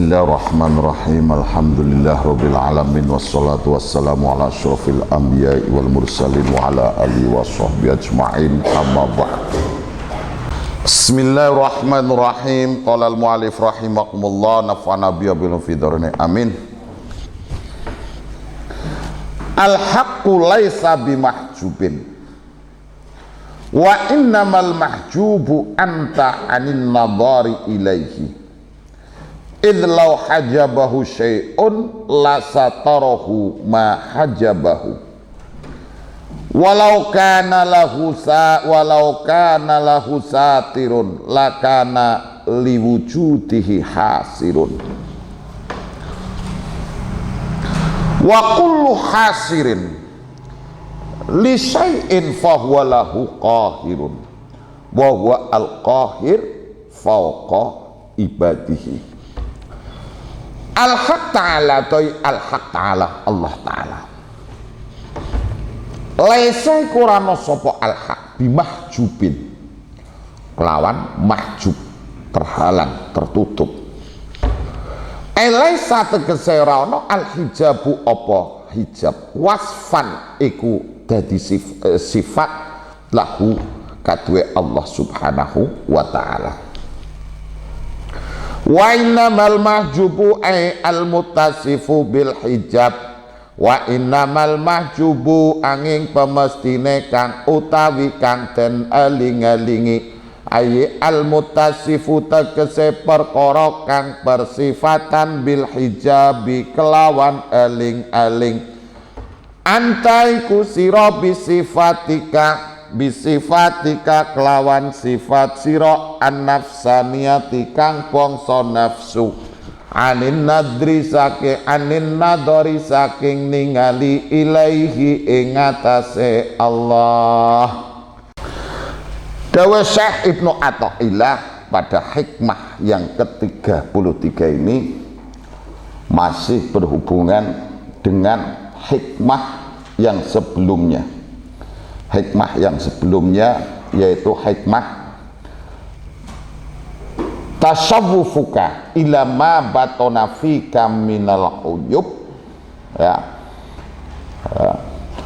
Bismillahirrahmanirrahim. Alhamdulillah rabbil alamin wassalatu wassalamu ala asyrafil anbiya'i wal mursalin wa ala alihi washabbihi ajma'in. Amma ba'd. Bismillahirrahmanirrahim. Qala al-mu'allif rahimakumullah nafa'ana bihi bil fidharni amin. Al-haqqu laisa bimahjubin wa innamal mahjubu anta anin nadhari ilaihi idh law hajabahu syai'un la satarahu ma hajabahu walau kana lahu satirun lakana liwujudihi hasirun wa kullu hasirin li syai'in fahuwa lahu qahirun wa huwa al-qahir fawqa ibadihi. Al-haq ta'ala toy al-haq ta'ala Allah ta'ala laisa kurano sopo al-haq bimahjubin kelawan mahjub terhalang tertutup laisa tegese rano al-hijabu opo hijab wasfan iku dadi sifat lahu kadue Allah subhanahu wa ta'ala. Wa innamal mahjubu ay al-muttasifu bil hijab wa innamal mahjubu angin pemestine kang utawi kang den eling-elingi ay al-muttasifu tegese perkara kang bersifatan bil hijabi kelawan eling-eling antaiku sira bisifatika kelawan sifat sira an-nafsaniyati kang bangsa nafsu anin nadri saking ningali ilaihi ing atase Allah. Dawa Syekh Ibnu Athaillah pada hikmah yang ke-33 ini masih berhubungan dengan hikmah yang sebelumnya. Hikmah yang sebelumnya yaitu hikmah tasawwufuka ila ma batona fika minal uyub ya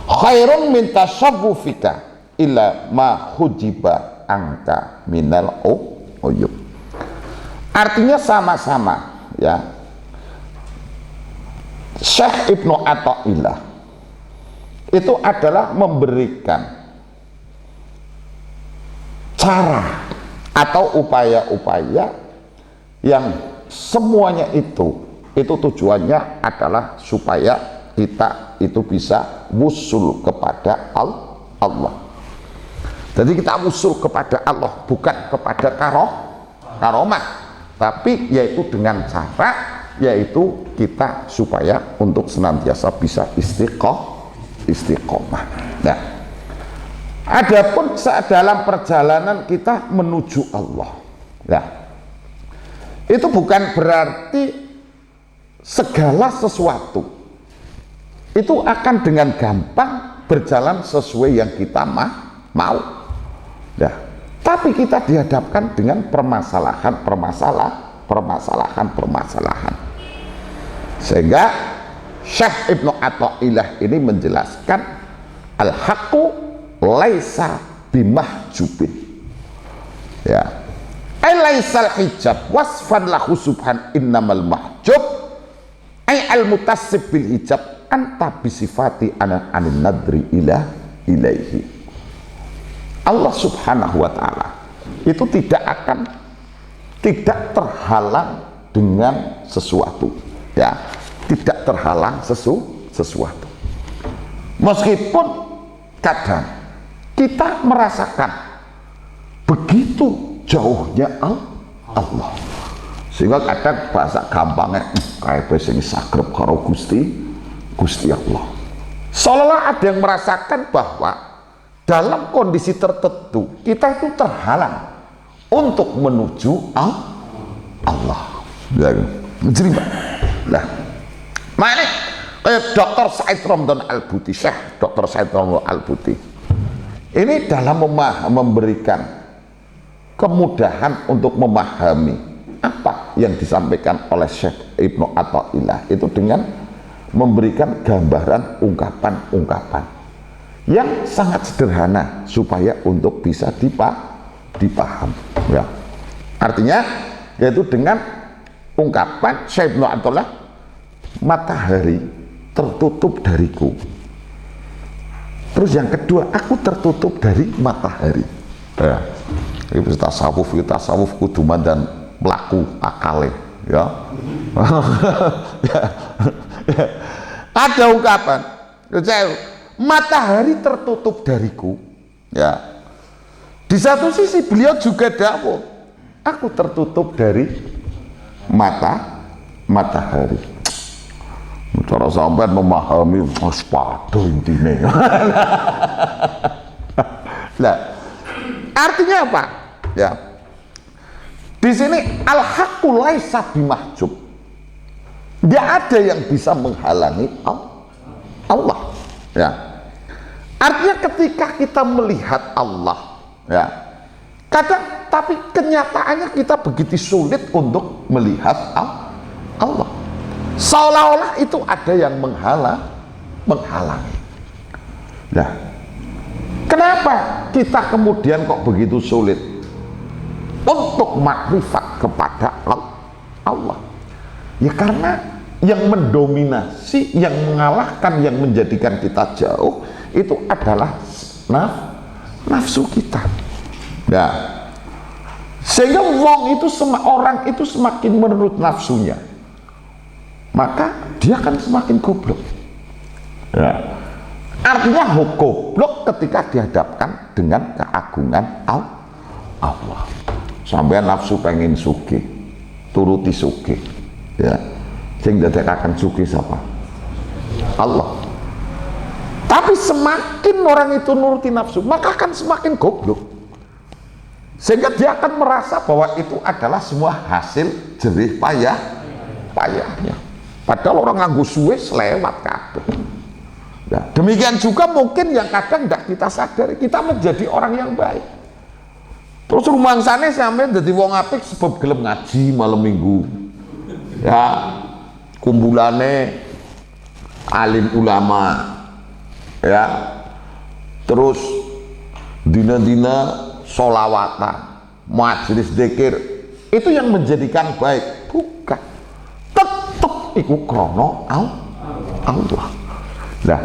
khairun min tasawwufika ila ma hujiba angka minal uyub. Artinya sama-sama ya. Syekh Ibnu Athaillah itu adalah memberikan cara atau upaya-upaya yang semuanya itu tujuannya adalah supaya kita itu bisa wusul kepada Allah. Jadi kita wusul kepada Allah bukan kepada karomah, tapi yaitu dengan cara yaitu kita supaya untuk senantiasa bisa istiqomah. Nah, adapun dalam perjalanan kita menuju Allah, nah, itu bukan berarti segala sesuatu itu akan dengan gampang berjalan sesuai yang kita mau. Nah, tapi kita dihadapkan dengan permasalahan. Sehingga Syekh Ibnu Athaillah ini menjelaskan al-haqqu laisa bimahjubin ya ay laisal hijab wasfan lahu subhan innamal mahjub ay al-mutassib bil hijab anta bisifati anin nadri ilaihi. Allah subhanahu wa ta'ala itu tidak terhalang dengan sesuatu ya, tidak terhalang sesuatu. Meskipun kadang kita merasakan begitu jauhnya Allah, sehingga kadang bahasa gampangnya kayak sing sakrep karo Gusti Allah. Seolah ada yang merasakan bahwa dalam kondisi tertentu kita itu terhalang untuk menuju Allah. Jadi lah, mana Dr. Said Ramdhan Al-Buti, Syekh Dr. Said Ramdhan Al-Buti ini dalam memberikan kemudahan untuk memahami apa yang disampaikan oleh Syekh Ibnu Athaillah itu dengan memberikan gambaran ungkapan-ungkapan yang sangat sederhana supaya untuk bisa dipaham ya. Artinya yaitu dengan ungkapan Syekh Ibnu Athaillah, matahari tertutup dariku. Terus yang kedua, aku tertutup dari matahari. Ya. Itu tasawuf kuduman dan pelaku akale ya. Ada ungkapan matahari tertutup dariku ya. Di satu sisi beliau juga dakwah, aku tertutup dari matahari. Cara sampai memahami sepatu intinya. Nah, artinya apa? Ya. Di sini al-haqqu laisa bimahjub. Tidak ada yang bisa menghalangi Allah. Ya. Artinya ketika kita melihat Allah, ya. Kadang tapi kenyataannya kita begitu sulit untuk melihat Allah. Seolah-olah itu ada yang menghalangi. Nah, kenapa kita kemudian kok begitu sulit untuk makrifat kepada Allah? Ya karena yang mendominasi, yang mengalahkan, yang menjadikan kita jauh itu adalah nafsu kita. Nah, sehingga orang itu semakin menurut nafsunya, maka dia akan semakin goblok. Ya. Artinya goblok ketika dihadapkan dengan keagungan Allah. Sampai nafsu pengen sugih, turuti sugih. Ya. Sing dadekaken sugih siapa? Allah. Tapi semakin orang itu nuruti nafsu, maka akan semakin goblok. Sehingga dia akan merasa bahwa itu adalah semua hasil jerih payahnya. Padahal orang nganggo suwe selewat kabeh. Ya, demikian juga mungkin yang kadang tidak kita sadari, kita menjadi orang yang baik. Terus rumangsane sampe dadi wong apik sebab gelem ngaji malam minggu. Ya, kumpulane alim ulama. Ya. Terus dina-dina sholawatan, majelis dzikir, itu yang menjadikan baik. Bukan. Iku krono Allah. Nah,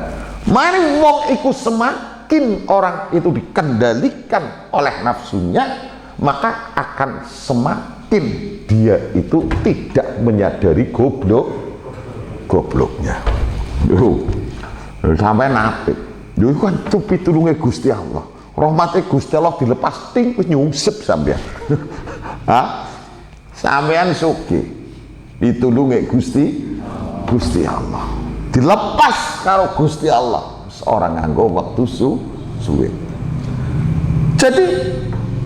mari wong iku semakin orang itu dikendalikan oleh nafsunya, maka akan semakin dia itu tidak menyadari gobloknya. Sampai nape? Itu kan pitulunge Gusti Allah. Rahmate Gusti Allah dilepas ting nyungsep sampean. Hah? Sampean sugih. Ditulungi Gusti Allah, dilepas karo Gusti Allah, seorang nganggo waktu suwe. Jadi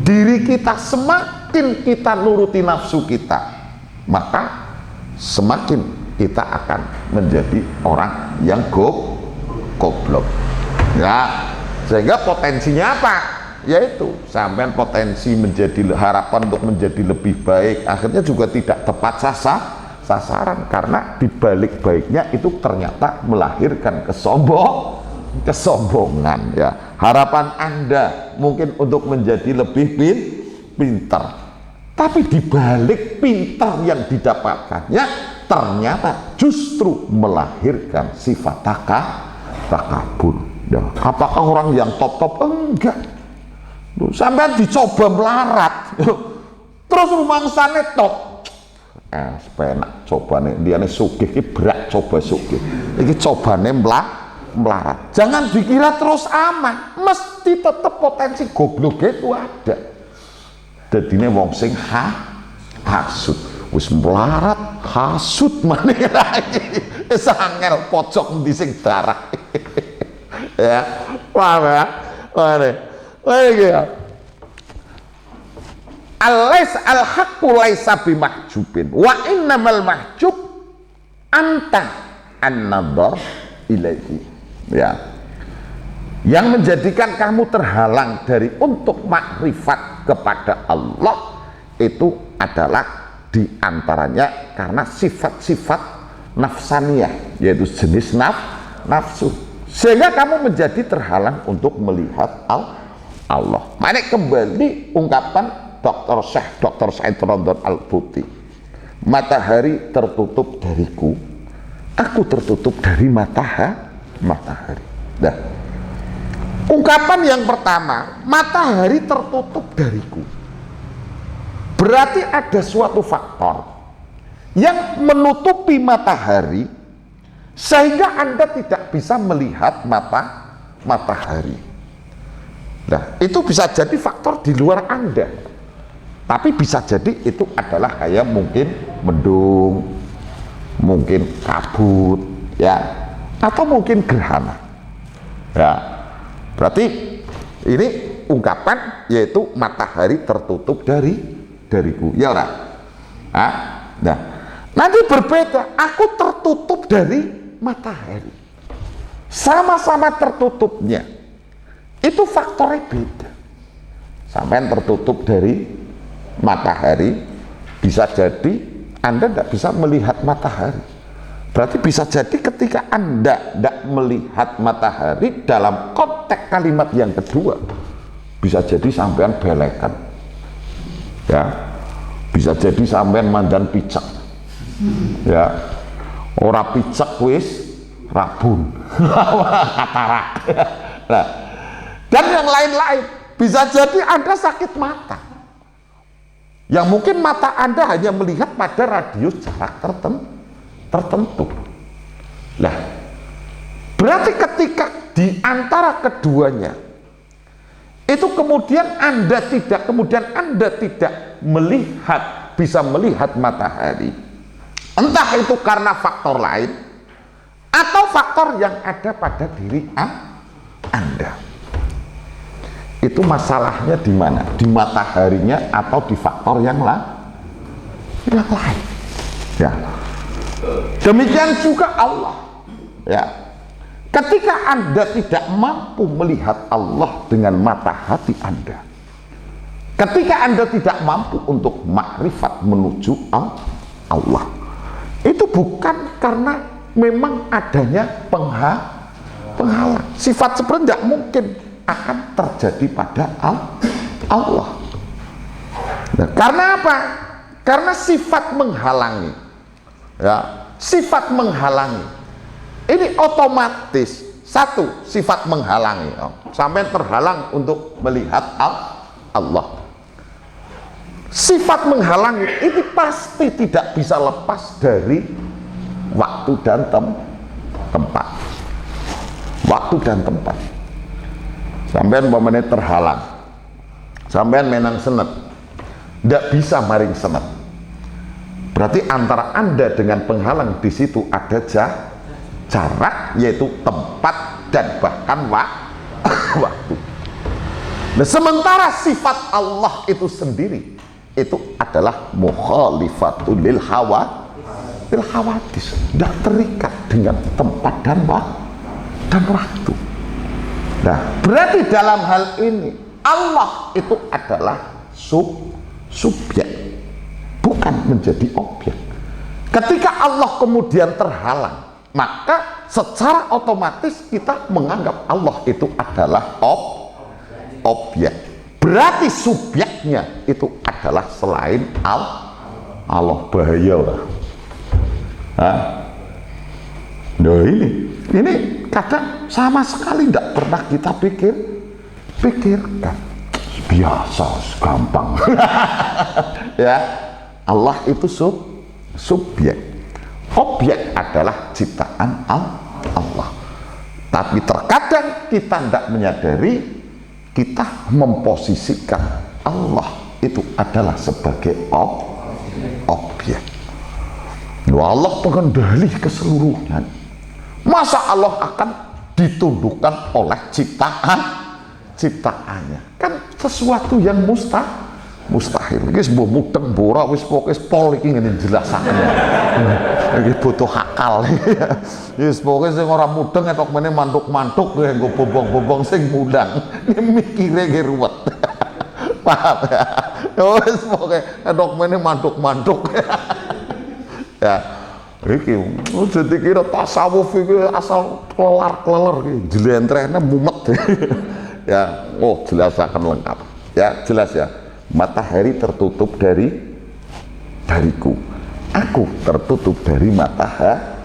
diri kita semakin kita nuruti nafsu kita, maka semakin kita akan menjadi orang yang goblok. Ya, sehingga potensinya apa? Yaitu sampai potensi menjadi harapan untuk menjadi lebih baik, akhirnya juga tidak tepat sasaran karena dibalik baiknya itu ternyata melahirkan kesombongan ya. Harapan Anda mungkin untuk menjadi lebih pintar, tapi dibalik pintar yang didapatkannya ternyata justru melahirkan sifat takabur ya. Apakah orang yang top enggak, sampai dicoba melarat terus rumangsane top sepenak cobane dia nih sugih ki berat coba sugih iki cobane melarat. Jangan dikira terus aman, mesti tetap potensi goblok itu ada. Dadine wong sing hasud wis melarat hasud maneh lagi wis angel pojok endi sing darah. Ya paham ya ya. Al-haqqu laisa bimahjubin wa innamal mahjub anta an-nadhar ilaihi. Ya. Yang menjadikan kamu terhalang dari untuk makrifat kepada Allah itu adalah di antaranya karena sifat-sifat nafsaniyah, yaitu jenis nafsu, sehingga kamu menjadi terhalang untuk melihat Allah. Makanya kembali ungkapan Dr. Said Ramadan Al-Buti, matahari tertutup dariku, aku tertutup dari matahari. Nah, ungkapan yang pertama, matahari tertutup dariku, berarti ada suatu faktor yang menutupi matahari sehingga Anda tidak bisa melihat matahari. Nah, itu bisa jadi faktor di luar Anda, tapi bisa jadi itu adalah kayak mungkin mendung, mungkin kabut, ya, atau mungkin gerhana. Ya, berarti ini ungkapan yaitu matahari tertutup dariku, ya ora? Nah, nanti berbeda, aku tertutup dari matahari, sama-sama tertutupnya, itu faktornya beda. Sampai tertutup dari matahari, bisa jadi Anda tidak bisa melihat matahari. Berarti bisa jadi ketika Anda tidak melihat matahari dalam konteks kalimat yang kedua, bisa jadi sampean belekan, ya, bisa jadi sampean mandan picek, ya, ora picek wis rabun, katarak. Nah, dan yang lain-lain, bisa jadi Anda sakit mata, yang mungkin mata Anda hanya melihat pada radius jarak tertentu. Nah, berarti ketika di antara keduanya itu kemudian Anda tidak melihat, bisa melihat matahari, entah itu karena faktor lain atau faktor yang ada pada diri Anda. Itu masalahnya di mana? Di mataharinya atau di faktor yang lain? Ya. Demikian juga Allah. Ya. Ketika Anda tidak mampu melihat Allah dengan mata hati Anda, ketika Anda tidak mampu untuk makrifat menuju Allah, itu bukan karena memang adanya penghalang. Sifat seperti tidak mungkin akan terjadi pada Allah. Nah, karena apa? Karena sifat menghalangi, ya, sifat menghalangi ini otomatis satu sifat menghalangi, sampai terhalang untuk melihat Allah. Sifat menghalangi ini pasti tidak bisa lepas dari waktu dan tempat. Waktu dan tempat. Sampean umpamanya terhalang, sampean menang senet, tidak bisa maring senet, berarti antara Anda dengan penghalang di situ ada jarak, yaitu tempat dan bahkan waktu. Nah, sementara sifat Allah itu sendiri itu adalah mukhalifatul lil hawadis, tidak terikat dengan tempat dan waktu. Nah, berarti dalam hal ini Allah itu adalah subjek, bukan menjadi objek. Ketika Allah kemudian terhalang, maka secara otomatis kita menganggap Allah itu adalah objek. Berarti subjeknya itu adalah selain Allah. Bahaya lah. Nah, ini kadang sama sekali tidak pernah kita pikirkan. Biasa, gampang. Ya, Allah itu subjek. Objek adalah ciptaan Allah. Tapi terkadang kita tidak menyadari, kita memposisikan Allah itu adalah sebagai objek. Allah pengendali keseluruhan. Masa Allah akan ditundukkan oleh ciptaannya? Kan sesuatu yang mustahil. Wis mbok mudeng mbora wis pokoke pol iki ngene jelasake. Iki butuh akal. Wis pokoke sing ora mudeng etok meneh mantuk-mantuk nggo bombong-bombong sing mundang. Mikire ge ruwet. paham ya? Wis pokoke endokmene manduk-manduk. Ya, iki jadi kira tasawuf iki asal kelar-kelar iki jlentrehne mumet. Ya, oh jelas akan lengkap. Ya, jelas ya. Matahari tertutup dariku. Aku tertutup dari matahari.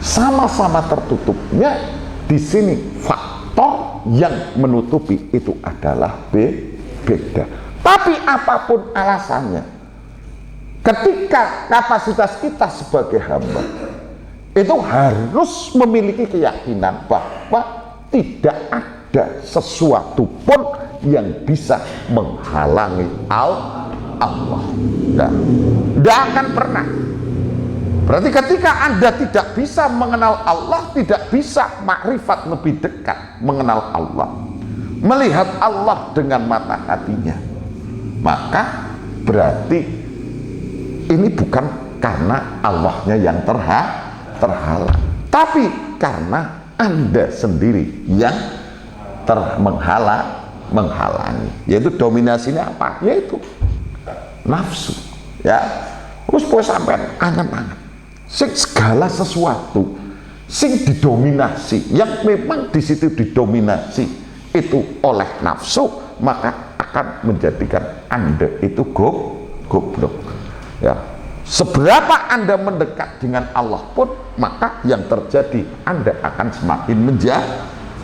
Sama-sama tertutupnya. Di sini faktor yang menutupi itu adalah beda. Tapi apapun alasannya, ketika kapasitas kita sebagai hamba itu harus memiliki keyakinan bahwa tidak ada sesuatu pun yang bisa menghalangi Allah. Tidak akan pernah. Berarti ketika Anda tidak bisa mengenal Allah, tidak bisa makrifat lebih dekat mengenal Allah, melihat Allah dengan mata hatinya, maka berarti ini bukan karena Allahnya yang terhalang, tapi karena Anda sendiri yang menghalangi. Yaitu dominasinya apa? Yaitu nafsu. Ya, terus sampean angan-angan segala sesuatu sing didominasi, yang memang di situ didominasi itu oleh nafsu, maka akan menjadikan Anda itu goblok. Ya, seberapa Anda mendekat dengan Allah pun, maka yang terjadi Anda akan semakin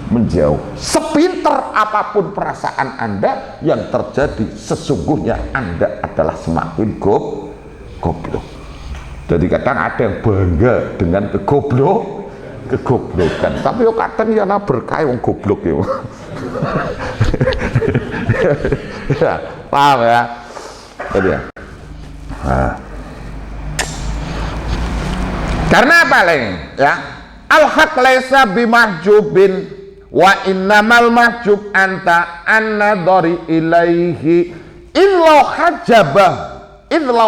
menjauh. Sepinter apapun perasaan Anda, yang terjadi sesungguhnya Anda adalah semakin goblok. Jadi kadang ada yang bangga dengan kegoblokan, tapi kadang ya berkah wong goblok ya. Ya, paham ya? Jadi ya. Nah. Karena apa lagi? Ya, al-haq laisa bimahjubin wa innamal mahjub anta an-nadhari ilaihi illau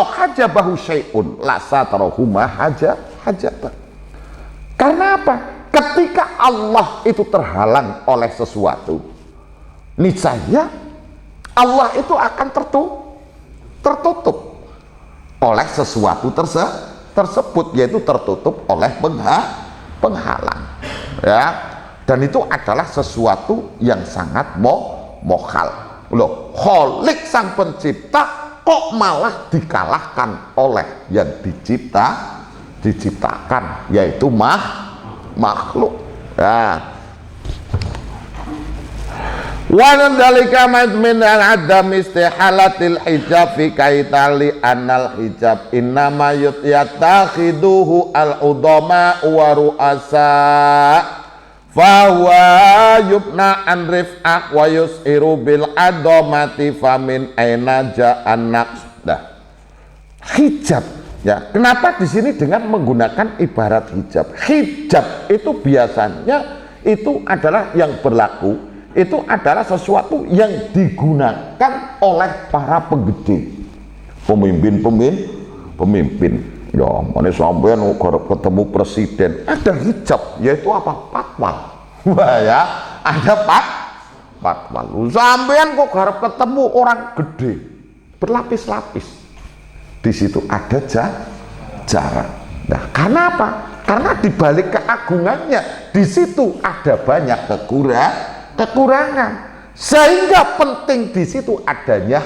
hajabahu syai'un la satarahuma hajabah. Karena apa? Ketika Allah itu terhalang oleh sesuatu, niscaya Allah itu akan tertutup oleh sesuatu tersebut, yaitu tertutup oleh penghalang. Ya, dan itu adalah sesuatu yang sangat mohal. Loh, Khalik sang pencipta kok malah dikalahkan oleh yang diciptakan, yaitu makhluk. Ya. Wa dzalika min al-adam istihalatil hijab fi kaitali anal hijab innama yatakhiduhu al-udama wa ru'asa fahuwa yubna an rif'ah wa yus'iru bil adomati famin aina ja'an naqdah. Hijab, ya, kenapa di sini dengan menggunakan ibarat hijab? Hijab itu biasanya itu adalah yang berlaku, itu adalah sesuatu yang digunakan oleh para penggede, pemimpin. Ya, mana sampean ketemu presiden ada hijab, yaitu apa? Patwal. Wah ya, ada patwal. Sampean kok harap ketemu orang gede berlapis-lapis, di situ ada jarak. Nah, karena apa? Karena dibalik keagungannya di situ ada banyak kekurangan, sehingga penting di situ adanya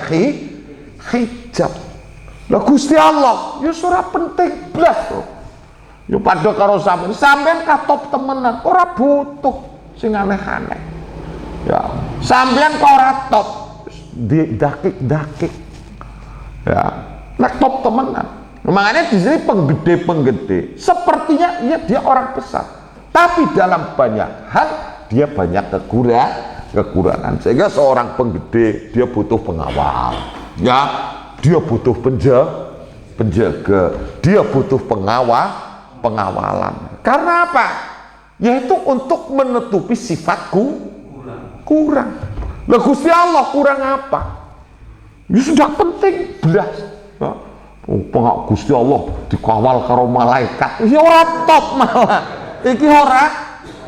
hijab. Lah Gusti Allah ya ora penting blas to. Ya padha karo sampean katop temenan, ora butuh sing aneh-aneh. Ya, sampean kok ora top dakik-dakik. Ya, nek top temenan. Makanya di sini penggede sepertinya dia orang besar, tapi dalam banyak hal dia banyak kekurangan, sehingga seorang penggede dia butuh pengawal. Ya, dia butuh penjaga, dia butuh pengawalan. Karena apa? Yaitu untuk menutupi sifatku kurang. Lah Gusti Allah kurang apa? Ya sudah penting belas. Ya. Gusti Allah dikawal karo malaikat. Ya ora top malah. Iki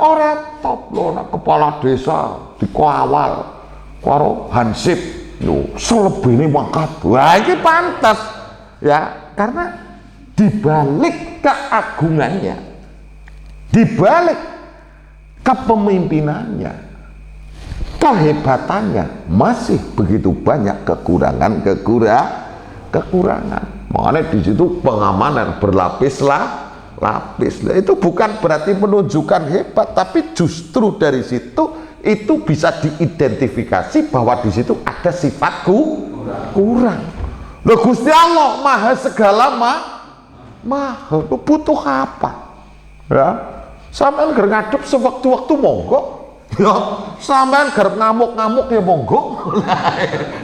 ora top loh, kepala desa dikawal karo hansip. selebihnya mangkat. Wah, ini pantas ya, karena dibalik keagungannya, dibalik kepemimpinannya, kehebatannya, masih begitu banyak kekurangan. Makanya di situ pengamanan berlapis-lapis. Itu bukan berarti menunjukkan hebat, tapi justru dari situ itu bisa diidentifikasi bahwa di situ ada sifat kurang. Loh, Gusti Allah maha segala maha, butuh apa? Ya, sampean ger ngadep sewaktu-waktu monggo. Ya, sampean ger ngamuk-ngamuk ya monggo.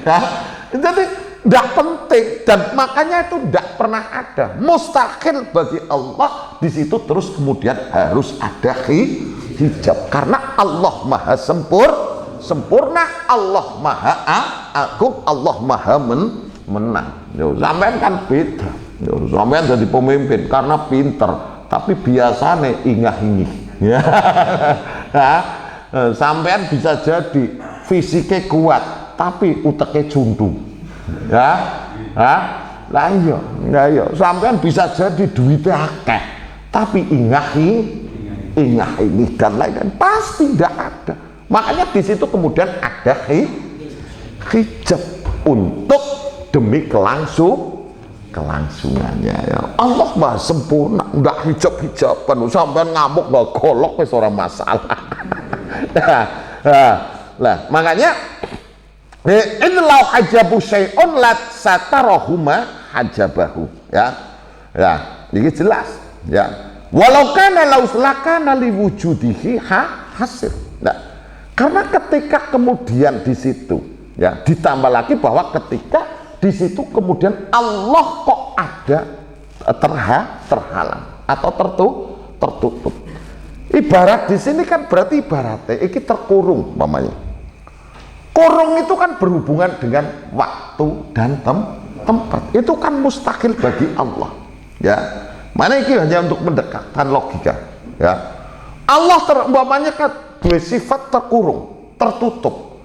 Ya, jadi tidak penting, dan makanya itu tidak pernah ada, mustahil bagi Allah. Di situ terus kemudian harus ada hijab, karena Allah maha sempurna, Allah maha agung, Allah maha menang. Sampean kan beda. Sampean jadi pemimpin karena pinter, tapi biasanya ingah-ingih. Ya. Sampean bisa jadi fisiknya kuat, tapi uteknya juntung. Ya, lah iya, sampean bisa jadi duitnya akeh, tapi ingah-ingih dan lain-lain pasti tidak ada. Makanya di situ kemudian ada hijab untuk demi kelangsungannya. Ya. Allah maha sempurna, ndak hijab-hijaban, sampean ngamuk nggak golok wis ora masalah. Nah, makanya innalau hajabu syai'un lat satarahuma hajabahu. Ya, ini jelas. Ya, walau kana lauslakana liwujudihi hasil. Nah, karena ketika kemudian di situ, ya, ditambah lagi bahwa ketika di situ kemudian Allah kok ada terhalang atau tertutup. Ibarat di sini kan berarti ibaratnya ini terkurung, mamanya. Kurung itu kan berhubungan dengan waktu dan tempat. Itu kan mustahil bagi Allah. Ya, mana ini hanya untuk mendekatkan logika. Ya, Allah umpamanya kan dua sifat terkurung, tertutup.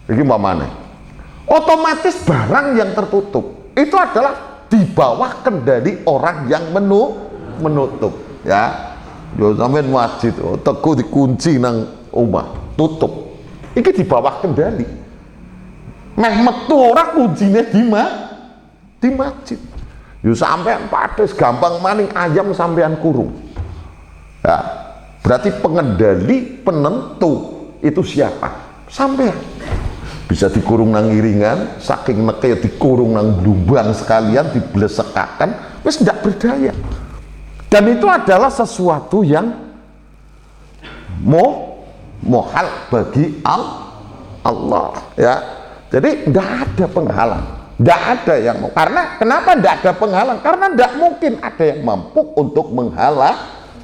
Ini umpamanya. Otomatis barang yang tertutup itu adalah di bawah kendali orang yang menutup. Ya, yo sampean masjid, teku dikunci nang omah, tutup. Iki di bawah kendali. Meh metu ora kuncine di masjid. Yo sampean pates gampang maning ayam sampean kurung. Ya, berarti pengendali penentu itu siapa? Sampean. Bisa dikurung nang iringan, saking neke dikurung nang blumbang sekalian, diblesekakan, wis ndak berdaya. Dan itu adalah sesuatu yang mohal bagi Allah, ya. Jadi tidak ada penghalang, tidak ada yang mau. Karena kenapa tidak ada penghalang? Karena tidak mungkin ada yang mampu untuk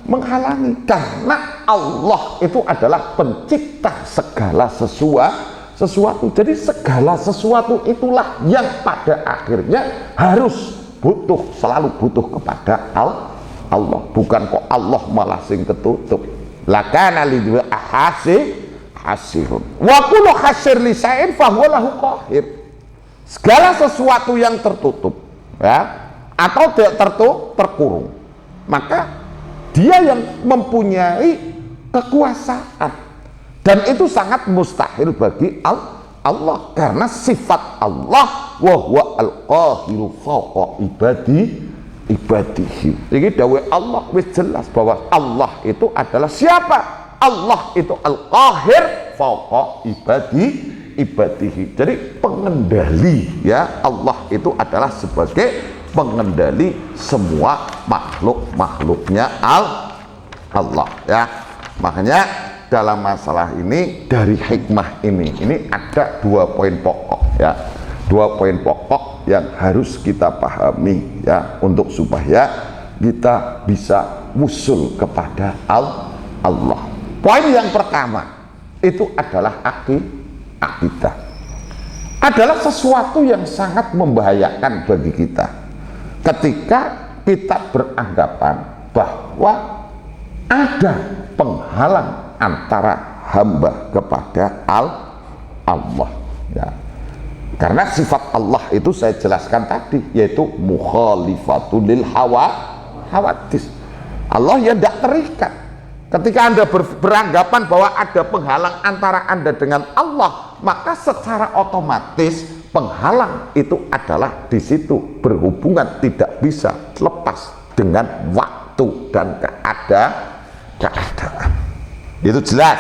menghalangi. Karena Allah itu adalah pencipta segala sesuatu. Jadi segala sesuatu itulah yang pada akhirnya harus selalu butuh kepada Allah. Bukan kok Allah malah sing ketutup. Lakana lidwa hasirun wa kullu hasir lisain fahuwa lahu qahir. Segala sesuatu yang tertutup, ya, atau terkurung, maka dia yang mempunyai kekuasaan, dan itu sangat mustahil bagi Allah, karena sifat Allah wa huwa al-qahiru fawqa ibadihi. Jadi dawuh Allah wis jelas bahwa Allah itu adalah siapa? Allah itu al-qahir fawqa ibadihi. Jadi pengendali, ya, Allah itu adalah sebagai pengendali semua makhluknya Allah, ya. Makanya dalam masalah ini, dari hikmah ini ada 2 poin pokok, ya. 2 poin pokok yang harus kita pahami, ya, untuk supaya kita bisa wusul kepada Allah. Poin yang pertama itu adalah akidah. Adalah sesuatu yang sangat membahayakan bagi kita ketika kita beranggapan bahwa ada penghalang antara hamba kepada Allah, ya. Karena sifat Allah itu saya jelaskan tadi, yaitu mukhalifatul lil hawadis. Allah ya tidak terikat. Ketika Anda beranggapan bahwa ada penghalang antara Anda dengan Allah, maka secara otomatis penghalang itu adalah di situ berhubungan, tidak bisa lepas dengan waktu dan keadaan. Itu jelas.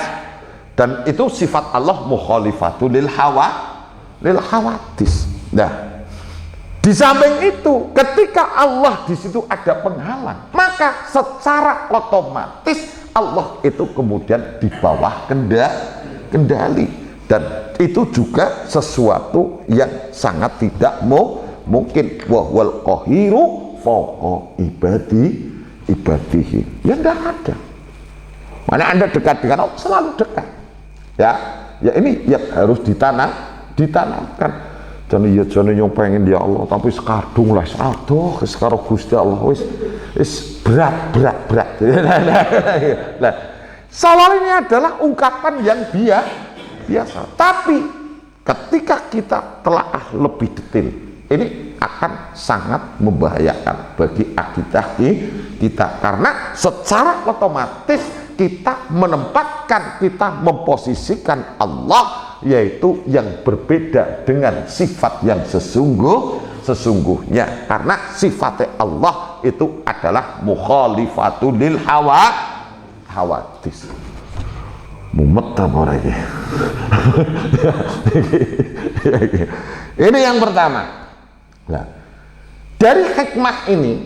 Dan itu sifat Allah mukhalifatul lil hawadis. Nah, di samping itu, ketika Allah di situ ada penghalang, maka secara otomatis Allah itu kemudian di bawah kendali, dan itu juga sesuatu yang sangat tidak mungkin. Wal qahiru fawqa ibadihi. Ya tidak ada. Mana Anda dekat dengan Allah, selalu dekat. Ya ini yang harus ditanamkan. Jadi yang pengen ya Allah, tapi sekadung lah, aduh sekarang Gusti Allah wis berat. Nah, soal ini adalah ungkapan yang biasa. Tapi ketika kita telah lebih detail, ini akan sangat membahayakan bagi akidah kita, karena secara otomatis kita menempatkan, kita memposisikan Allah, yaitu yang berbeda dengan sifat yang sesungguhnya, karena sifatnya Allah itu adalah mukhalifatul lil hawadis. Mumet apa orangnya? Ini yang pertama. Nah, dari hikmah ini,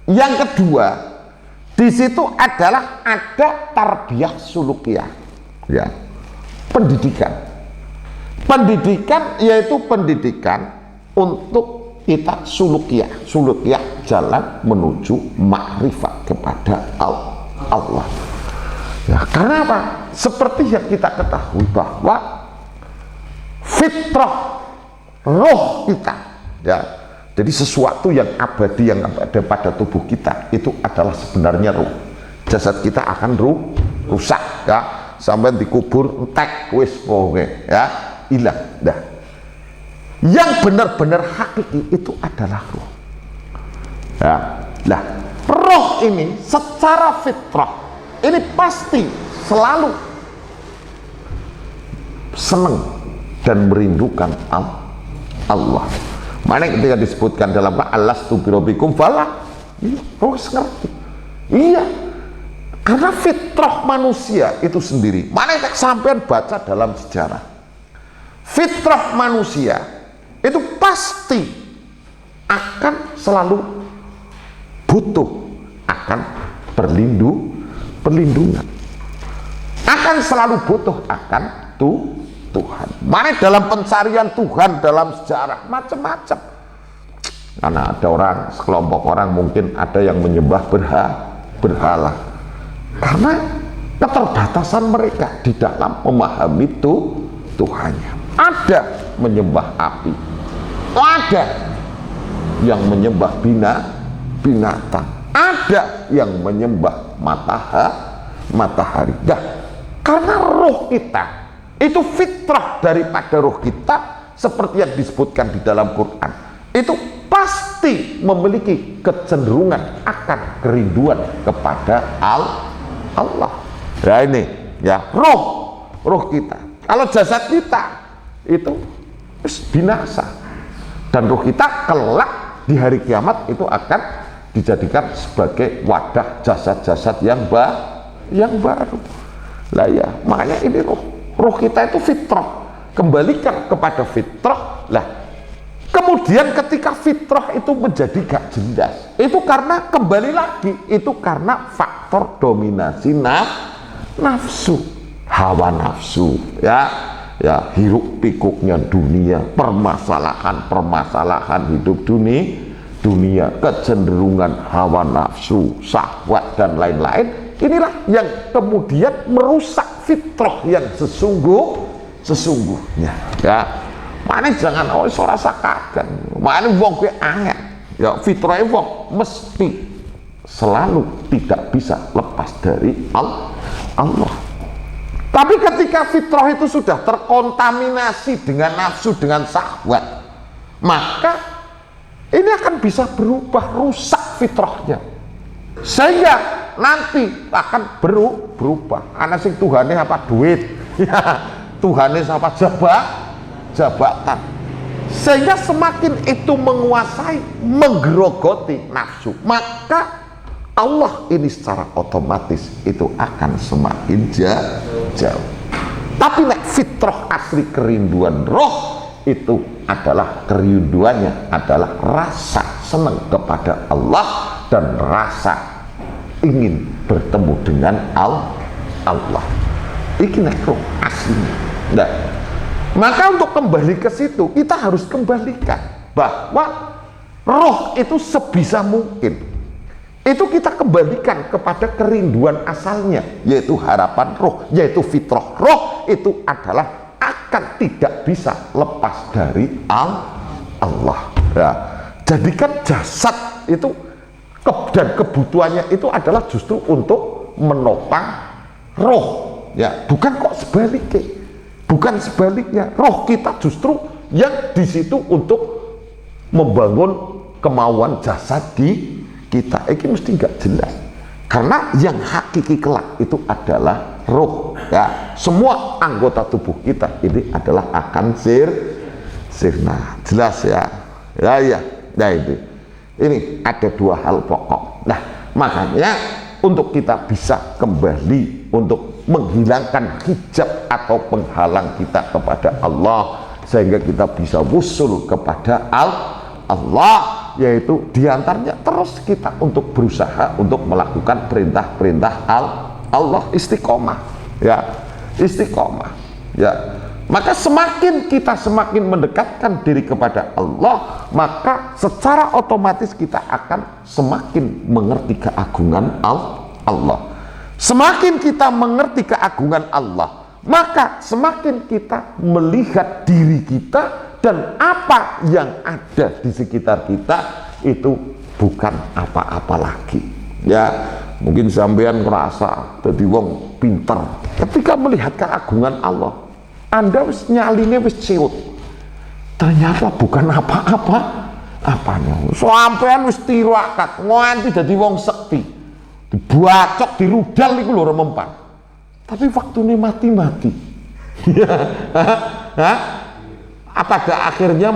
yang kedua, di situ adalah ada tarbiyah sulukiyah, ya, pendidikan yaitu pendidikan untuk kita sulukiyah jalan menuju makrifat kepada Allah. Ya, karena apa? Seperti yang kita ketahui bahwa fitrah roh kita, ya, jadi sesuatu yang abadi yang ada pada tubuh kita itu adalah sebenarnya ruh. Jasad kita akan rusak, ya, sampai dikubur entek wis pokoke, ya, hilang dah. Yang benar-benar hakiki itu adalah roh. Ya, nah, roh ini secara fitrah ini pasti selalu senang dan merindukan Allah. Mana ketika disebutkan dalam alastu birabbikum fala, iya, harus ngerti. Iya, karena fitrah manusia itu sendiri. Mana sampean baca dalam sejarah, fitrah manusia itu pasti akan selalu butuh akan perlindungan, akan selalu butuh akan Tuhan. Mana dalam pencarian Tuhan dalam sejarah macam-macam. Karena ada orang, sekelompok orang mungkin ada yang menyembah berhala. Karena keterbatasan mereka di dalam memahami Tuhannya. Ada menyembah api, ada yang menyembah binatang, ada yang menyembah matahari. Nah, karena roh kita itu fitrah daripada roh kita, seperti yang disebutkan di dalam Quran, itu pasti memiliki kecenderungan akan kerinduan kepada Allah. Nah ini ya roh kita. Kalau jasad kita itu binasa, dan roh kita kelak di hari kiamat itu akan dijadikan sebagai wadah jasad-jasad yang baru. Lah ya, makanya ini roh kita itu fitrah, kembalikan kepada fitrah. Lah kemudian ketika fitrah itu menjadi gak jelas, itu karena kembali lagi, itu karena faktor dominasi nafsu, hawa nafsu, ya hiruk pikuknya dunia, permasalahan hidup dunia, kecenderungan hawa nafsu, syahwat dan lain-lain. Inilah yang kemudian merusak fitrah yang sesungguhnya, ya. Mana jangan ora sakaken, mana wong kuwi angel, ya, fitrah wong mesti selalu tidak bisa lepas dari Allah. Tapi ketika fitrah itu sudah terkontaminasi dengan nafsu, dengan syahwat, maka ini akan bisa berubah, rusak fitrahnya, sehingga nanti akan berubah. Anak sing Tuhannya apa? Duit. Ya, Tuhannya apa? Jabatan. Sehingga semakin itu menguasai, menggerogoti nafsu, maka Allah ini secara otomatis itu akan semakin jauh. Tapi nek fitrah asli kerinduan roh itu adalah kerinduannya adalah rasa senang kepada Allah dan rasa ingin bertemu dengan Allah. Iki nek roh aslinya. Nah, maka untuk kembali ke situ kita harus kembalikan bahwa roh itu sebisa mungkin itu kita kembalikan kepada kerinduan asalnya, yaitu harapan roh, yaitu fitrah roh itu adalah akan tidak bisa lepas dari Allah. Ya, jadikan jasad itu dan kebutuhannya itu adalah justru untuk menopang roh, ya, bukan kok sebaliknya, bukan sebaliknya. Roh kita justru yang di situ untuk membangun kemauan jasad di kita. Ini mesti nggak jelas, karena yang hakiki kelak itu adalah roh, ya. Semua anggota tubuh kita ini adalah akan sirna. Jelas ya, ya. Nah ini ada dua hal pokok. Nah makanya untuk kita bisa kembali untuk menghilangkan hijab atau penghalang kita kepada Allah, sehingga kita bisa wusul kepada Allah, yaitu diantaranya terus kita untuk berusaha untuk melakukan perintah-perintah Allah, istiqomah, ya, istiqomah, ya. Maka semakin kita semakin mendekatkan diri kepada Allah, maka secara otomatis kita akan semakin mengerti keagungan Allah. Semakin kita mengerti keagungan Allah, maka semakin kita melihat diri kita dan apa yang ada di sekitar kita itu bukan apa-apa lagi. Ya, mungkin sampean merasa jadi wong pinter ketika melihat keagungan Allah. Anda wis nyaline wis ciut, ternyata bukan apa-apa apanya. Sampean wis tirakat nganti dadi wong sekti, dibacok dirudal iku lho mempan, tapi waktune mati-mati. Pada akhirnya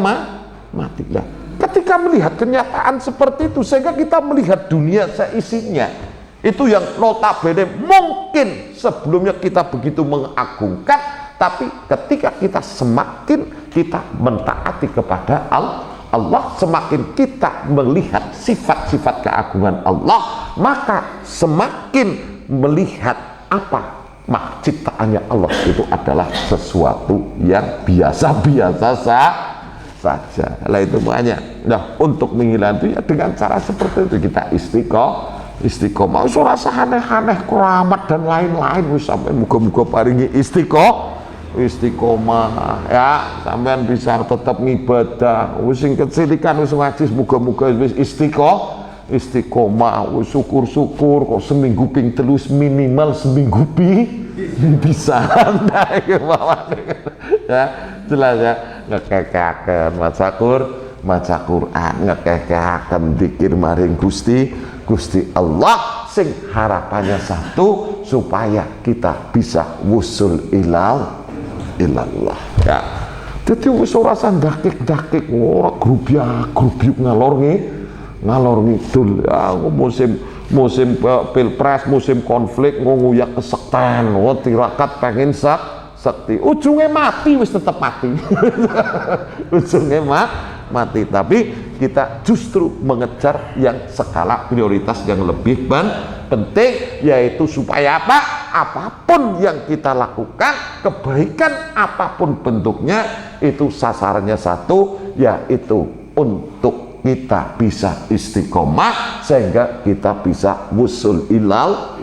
mati. Nah, ketika melihat kenyataan seperti itu, sehingga kita melihat dunia seisinya itu yang notabene mungkin sebelumnya kita begitu mengagungkan, tapi ketika kita semakin kita mentaati kepada Allah, semakin kita melihat sifat-sifat keagungan Allah, maka semakin melihat apa ciptaannya Allah itu adalah sesuatu yang biasa-biasa saja. Lah itu makanya, nah untuk menghilangkan itu ya dengan cara seperti itu kita istiqomah. Ora usah aneh-aneh keramat dan lain-lain, wis sampai muga-muga paringi istiqomah, ya, sampean bisa tetap ngibadah. Wis sing kecilikan wis ngaji, muga-muga wis istiqomah, syukur-syukur kok seminggu ping terus minimal seminggu bisa. Nah, ya jelas ya, ngekekaken maca Quran, ngekekaken zikir maring Gusti Allah, sing harapannya satu, supaya kita bisa wusul ilallah, ya. Jadi wis ora sandakik-dakik, ora grubyuk ngalor ngidul, ya. Musim pilpres, musim konflik, nguyak kesekten, tirakat pengen sakti, ujungnya mati, wis tetap mati. Ujungnya mati, tapi kita justru mengejar yang skala prioritas yang lebih penting, yaitu supaya apa? Apapun yang kita lakukan, kebaikan apapun bentuknya, itu sasarannya satu, yaitu untuk kita bisa istiqomah, sehingga kita bisa wusul ilallah.